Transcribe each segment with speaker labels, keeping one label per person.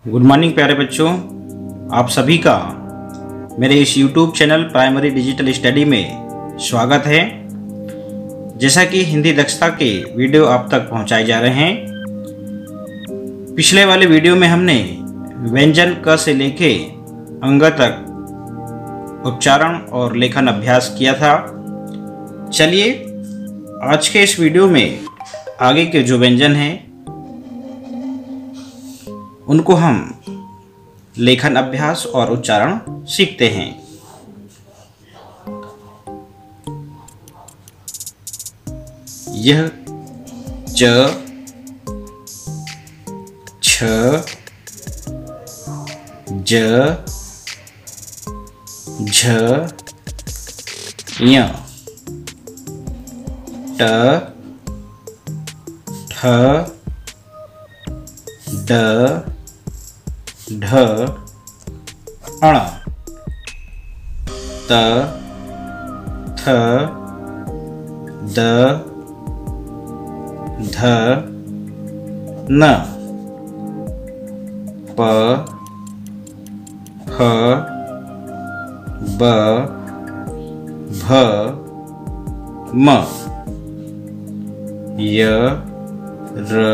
Speaker 1: Good morning प्यारे बच्चों, आप सभी का मेरे इस YouTube channel primary digital study में स्वागत है। जैसा कि हिंदी दक्षता के वीडियो आप तक पहुंचाए जा रहे हैं, पिछले वाले वीडियो में हमने व्यंजन क से लेके अंग तक उच्चारण और लेखन अभ्यास किया था। चलिए आज के इस वीडियो में आगे के जो व्यंजन हैं उनको हम लेखन अभ्यास और उच्चारण सीखते हैं। यह च, छ, ज, झ, ञ, ट, ठ, ड, ढ, अण, त, थ, द, ध, न, प, फ, ब, भ, म, य, र,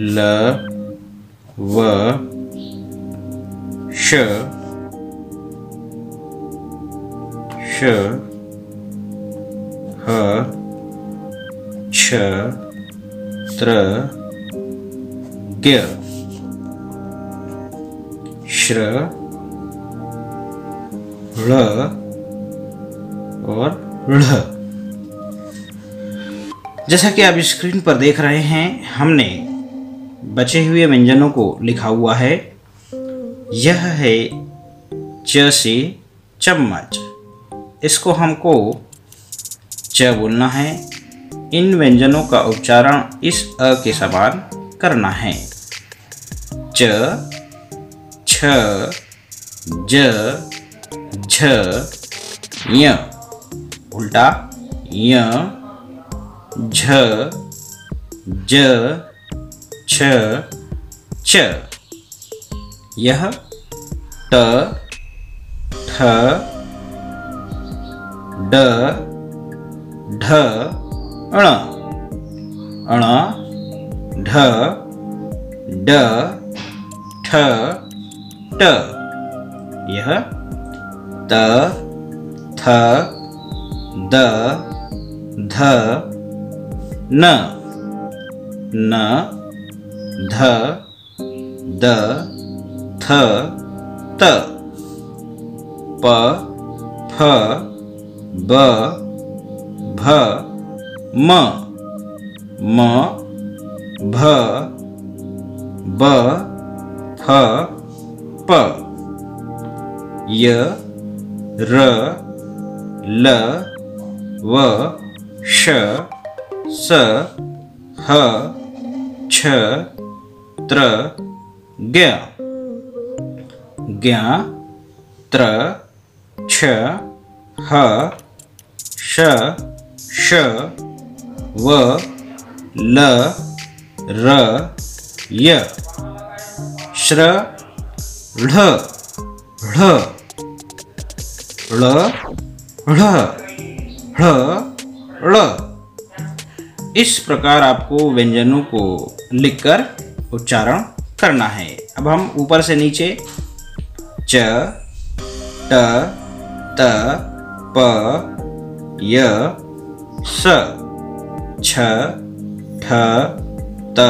Speaker 1: ल, व, श, श, ह, छ, त्र, ज्ञ, श्र, ळ और ढ़। जैसा कि आप स्क्रीन पर देख रहे हैं, हमने बचे हुए व्यंजनों को लिखा हुआ है। यह है च से चम्मच, इसको हमको च बोलना है। इन व्यंजनों का उच्चारण इस अ के समान करना है। च, छ, ज, झ, ञ, उल्टा ञ, झ, ज, छ, च। यह ट, ठ, ड, ढ, अण, अण, ढ, ड, ठ, ट। यह त, थ, द, ध, न, न, ध, द, थ, त, प, फ, ब, भ, म, म, भ, ब, फ, प, य, र, ल, व, श, स, ह, छ, त्र, ज्ञ, ज्ञ, त्र, छ, ह, श, श, व, ल, र, य, श्र, ढ, ढ, ळ, ढ, ढ, ळ। इस प्रकार आपको व्यंजनों को लिखकर उच्चारण करना है। अब हम ऊपर से नीचे च, ट, त, प, य, स, छ, ठ, त,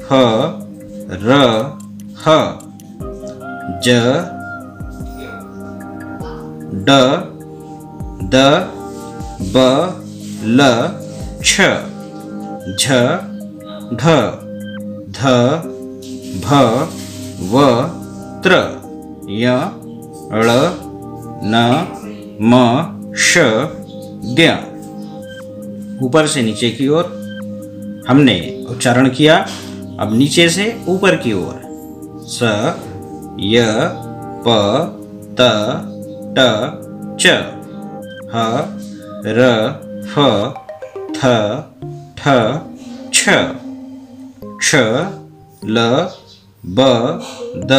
Speaker 1: ह, र, ह, ज, ड, द, ब, ल, छ, झ, ढ, ध, भ, व, त्र, य, ळ, न, म, श, ज्ञ। ऊपर से नीचे की ओर हमने उच्चारण किया। अब नीचे से ऊपर की ओर स, य, प, त, ट, च, ह, र, फ, थ, ठ, छ, क्ष, ल, ब द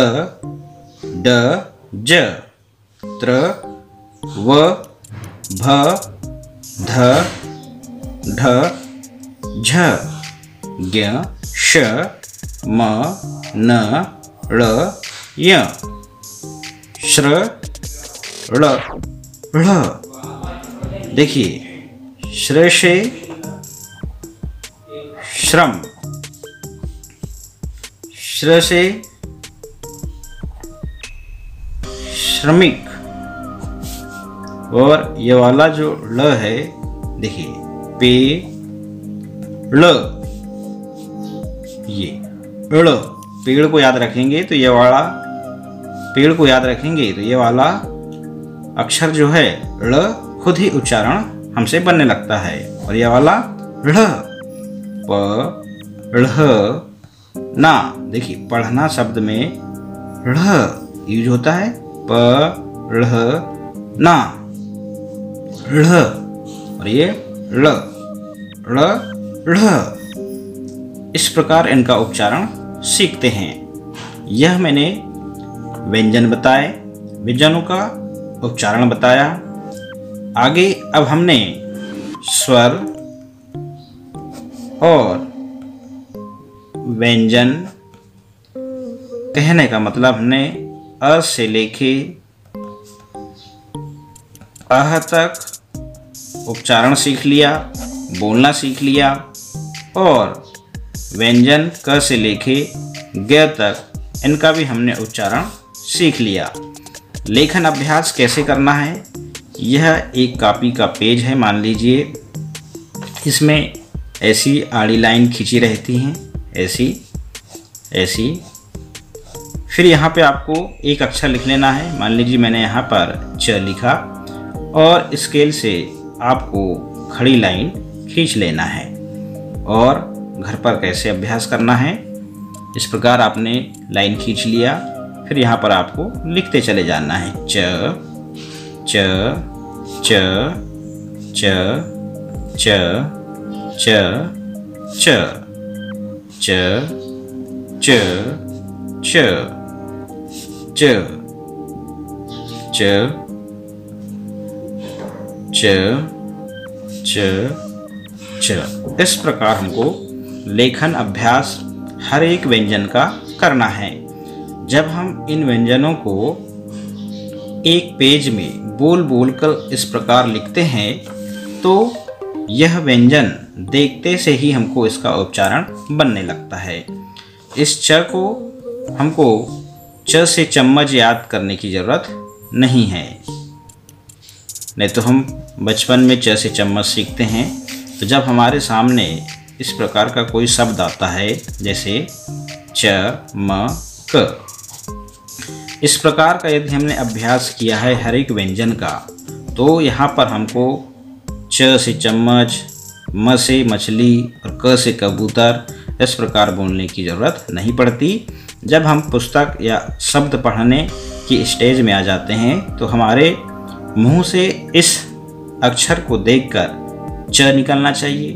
Speaker 1: ड ज त्र व भ ध ढ झ ज्ञ श म न ळ य श्र ळ ढ़। देखिए श्र से श्रम, श्र से श्रमिक, और ये वाला जो ल है देखिए पे ळ, ये ड़, पेड़ को याद रखेंगे तो ये वाला, पेड़ को याद रखेंगे तो ये वाला अक्षर जो है ळ खुद ही उच्चारण हमसे बनने लगता है। और ये वाला ढ़, प ढ़ ना, देखिए पढ़ना शब्द में ढ़ यूज होता है, प ढ़ ना ढ़, और ये ळ ळ ढ़। इस प्रकार इनका उच्चारण सीखते हैं। यह मैंने व्यंजन बताए, व्यंजनों का उच्चारण बताया। आगे अब हमने स्वर और व्यंजन, कहने का मतलब हमने अ से लेके अह तक उच्चारण सीख लिया, बोलना सीख लिया, और व्यंजन क से लेके ग तक इनका भी हमने उच्चारण सीख लिया। लेखन अभ्यास कैसे करना है, यह एक कॉपी का पेज है मान लीजिए, इसमें ऐसी आड़ी लाइन खींची रहती हैं, ऐसी ऐसी। फिर यहाँ पे आपको एक अक्षर लिख लेना है, मान लीजिए मैंने यहाँ पर च लिखा, और स्केल से आपको खड़ी लाइन खींच लेना है। और घर पर कैसे अभ्यास करना है, इस प्रकार आपने लाइन खींच लिया, फिर यहाँ पर आपको लिखते चले जाना है च च च च च च च च च च च च च च च। इस प्रकार हमको लेखन अभ्यास हर एक व्यंजन का करना है। जब हम इन व्यंजनों को एक पेज में बोल बोल कर इस प्रकार लिखते हैं तो यह व्यंजन देखते से ही हमको इसका उच्चारण बनने लगता है। इस च को हमको च से चम्मच याद करने की ज़रूरत नहीं है, नहीं तो हम बचपन में च से चम्मच सीखते हैं। तो जब हमारे सामने इस प्रकार का कोई शब्द आता है जैसे च म क, इस प्रकार का यदि हमने अभ्यास किया है हर एक व्यंजन का, तो यहाँ पर हमको च से चम्मच, म से मछली और क से कबूतर इस प्रकार बोलने की ज़रूरत नहीं पड़ती। जब हम पुस्तक या शब्द पढ़ने की स्टेज में आ जाते हैं तो हमारे मुंह से इस अक्षर को देखकर च निकलना चाहिए,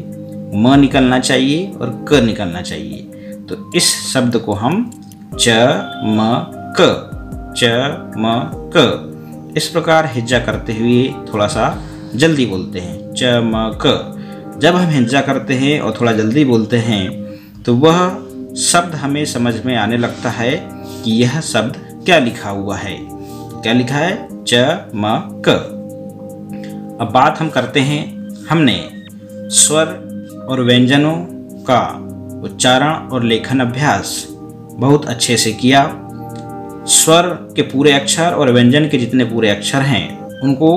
Speaker 1: म निकलना चाहिए और क निकलना चाहिए। तो इस शब्द को हम च म क, च म क इस प्रकार हिज्जा करते हुए थोड़ा सा जल्दी बोलते हैं च म क। जब हम हिज्जा करते हैं और थोड़ा जल्दी बोलते हैं तो वह शब्द हमें समझ में आने लगता है कि यह शब्द क्या लिखा हुआ है। क्या लिखा है? च म क। अब बात हम करते हैं, हमने स्वर और व्यंजनों का उच्चारण और लेखन अभ्यास बहुत अच्छे से किया। स्वर के पूरे अक्षर और व्यंजन के जितने पूरे अक्षर हैं उनको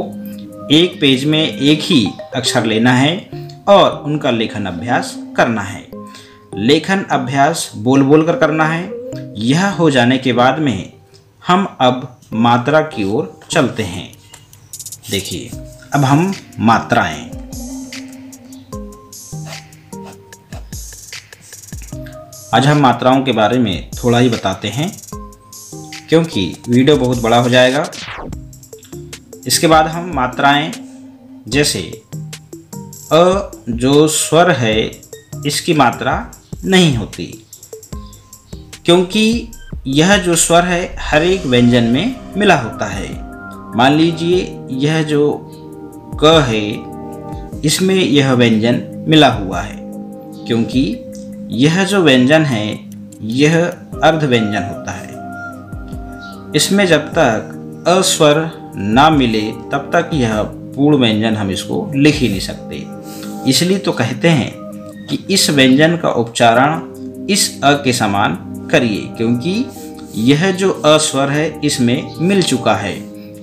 Speaker 1: एक पेज में एक ही अक्षर लेना है और उनका लेखन अभ्यास करना है। लेखन अभ्यास बोल बोल कर करना है। यह हो जाने के बाद में हम अब मात्रा की ओर चलते हैं। देखिए अब हम मात्राएं, आज हम मात्राओं के बारे में थोड़ा ही बताते हैं क्योंकि वीडियो बहुत बड़ा हो जाएगा। इसके बाद हम मात्राएं, जैसे अ जो स्वर है इसकी मात्रा नहीं होती क्योंकि यह जो स्वर है हर एक व्यंजन में मिला होता है। मान लीजिए यह जो क है इसमें यह व्यंजन मिला हुआ है, क्योंकि यह जो व्यंजन है यह अर्ध व्यंजन होता है। इसमें जब तक अ स्वर ना मिले तब तक यह पूर्ण व्यंजन हम इसको लिख ही नहीं सकते। इसलिए तो कहते हैं कि इस व्यंजन का उच्चारण इस अ के समान करिए, क्योंकि यह जो अ स्वर है इसमें मिल चुका है,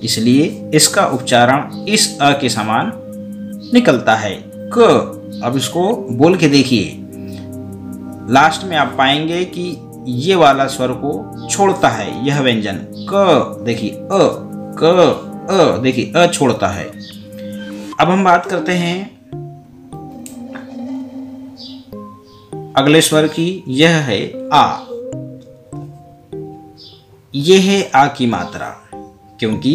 Speaker 1: इसलिए इसका उच्चारण इस अ के समान निकलता है क। अब इसको बोल के देखिए, लास्ट में आप पाएंगे कि ये वाला स्वर को छोड़ता है यह व्यंजन क। देखिए अ क अ, देखिए अ छोड़ता है। अब हम बात करते हैं अगले स्वर की, यह है आ। यह है आ की मात्रा, क्योंकि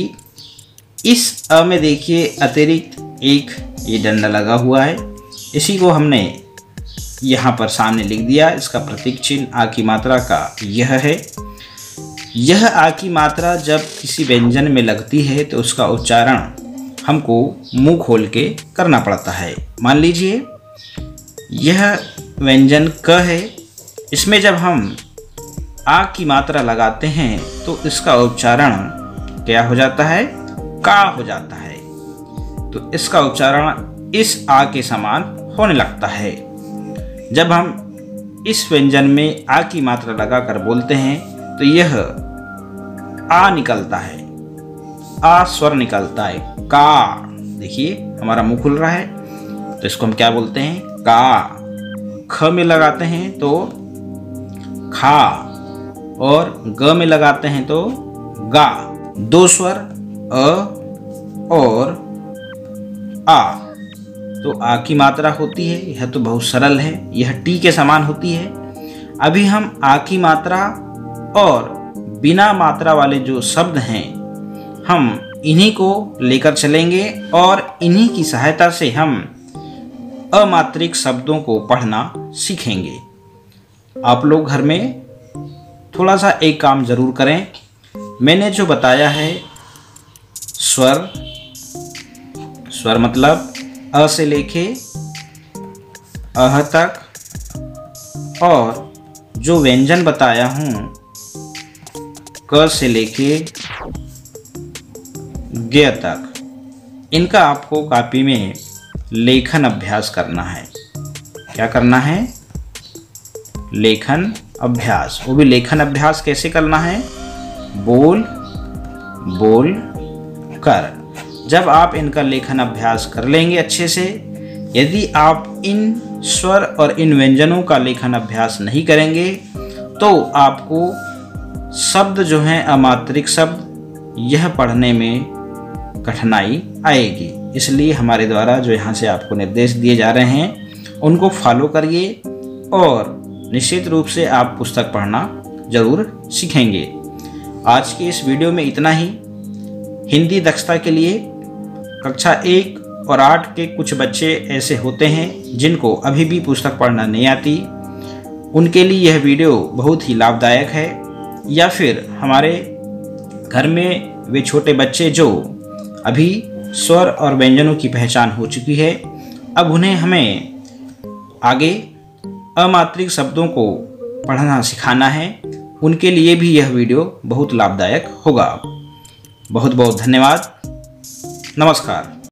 Speaker 1: इस अ में देखिए अतिरिक्त एक ये डंडा लगा हुआ है, इसी को हमने यहाँ पर सामने लिख दिया। इसका प्रतीक चिन्ह आ की मात्रा का यह है। यह आ की मात्रा जब किसी व्यंजन में लगती है तो उसका उच्चारण हमको मुंह खोल के करना पड़ता है। मान लीजिए यह व्यंजन क है, इसमें जब हम आ की मात्रा लगाते हैं तो इसका उच्चारण क्या हो जाता है, का हो जाता है। तो इसका उच्चारण इस आ के समान होने लगता है। जब हम इस व्यंजन में आ की मात्रा लगाकर बोलते हैं तो यह आ निकलता है, आ स्वर निकलता है का। देखिए हमारा मुंह खुल रहा है, तो इसको हम क्या बोलते हैं, का। ख में लगाते हैं तो खा, और ग में लगाते हैं तो गा। दो स्वर अ और आ, तो आ की मात्रा होती है। यह तो बहुत सरल है, यह टी के समान होती है। अभी हम आ की मात्रा और बिना मात्रा वाले जो शब्द हैं हम इन्हीं को लेकर चलेंगे, और इन्हीं की सहायता से हम अमात्रिक शब्दों को पढ़ना सीखेंगे। आप लोग घर में थोड़ा सा एक काम जरूर करें। मैंने जो बताया है स्वर, स्वर मतलब अ से लेके अह तक, और जो व्यंजन बताया हूँ क से लेके ग तक, इनका आपको कॉपी में लेखन अभ्यास करना है। क्या करना है, लेखन अभ्यास। वो भी लेखन अभ्यास कैसे करना है, बोल बोल कर। जब आप इनका लेखन अभ्यास कर लेंगे अच्छे से, यदि आप इन स्वर और इन व्यंजनों का लेखन अभ्यास नहीं करेंगे तो आपको शब्द जो हैं अमात्रिक शब्द, यह पढ़ने में कठिनाई आएगी। इसलिए हमारे द्वारा जो यहाँ से आपको निर्देश दिए जा रहे हैं उनको फॉलो करिए, और निश्चित रूप से आप पुस्तक पढ़ना जरूर सीखेंगे। आज के इस वीडियो में इतना ही। हिंदी दक्षता के लिए कक्षा 1 और 8 के कुछ बच्चे ऐसे होते हैं जिनको अभी भी पुस्तक पढ़ना नहीं आती, उनके लिए यह वीडियो बहुत ही लाभदायक है। या फिर हमारे घर में वे छोटे बच्चे जो अभी स्वर और व्यंजनों की पहचान हो चुकी है, अब उन्हें हमें आगे अमात्रिक शब्दों को पढ़ना सिखाना है, उनके लिए भी यह वीडियो बहुत लाभदायक होगा। बहुत बहुत धन्यवाद। नमस्कार।